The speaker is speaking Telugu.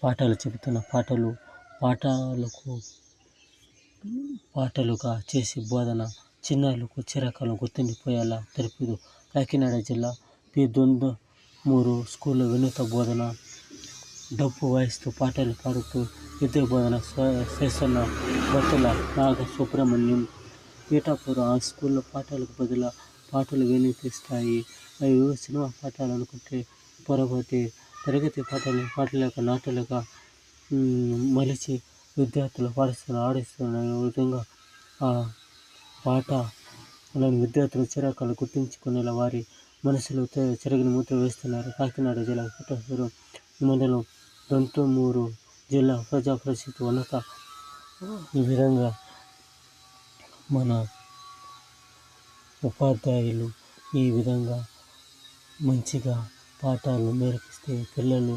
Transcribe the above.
పాఠాలు చెబుతున్న పాటలుగా చేసి బోధన చిన్నారులకు చిరకాలం గుర్తుండిపోయేలా తెలుపుతూ కాకినాడ జిల్లా పి. 2 స్కూల్లో వినూత్న బోధన, డప్పు వాయిస్తూ పాటలు పాడుతూ విద్యా బోధన చేస్తున్న బత్తుల నాగ సుబ్రహ్మణ్యం. పీఠాపురం ఆ స్కూల్లో పాటలు వినిపిస్తాయి. అవి సినిమా పాటలు అనుకుంటే పొరపాటే. తరగతి పాటలుగా నాటలుగా మలిచి విద్యార్థులు ఆడిస్తున్న విధంగా ఆ పాటలను విద్యార్థులు చిరకాలు గుర్తుంచుకునేలా వారి మనసులో చెరగని ముద్ర వేస్తున్నారు. కాకినాడ జిల్లా పీఠాపురం మండలం దొంతుమూరు జిల్లా ప్రజా పరిషత్ ఉన్నత. ఈ విధంగా మన ఉపాధ్యాయులు ఈ విధంగా మంచిగా పాఠాలు నేర్పిస్తే పిల్లలు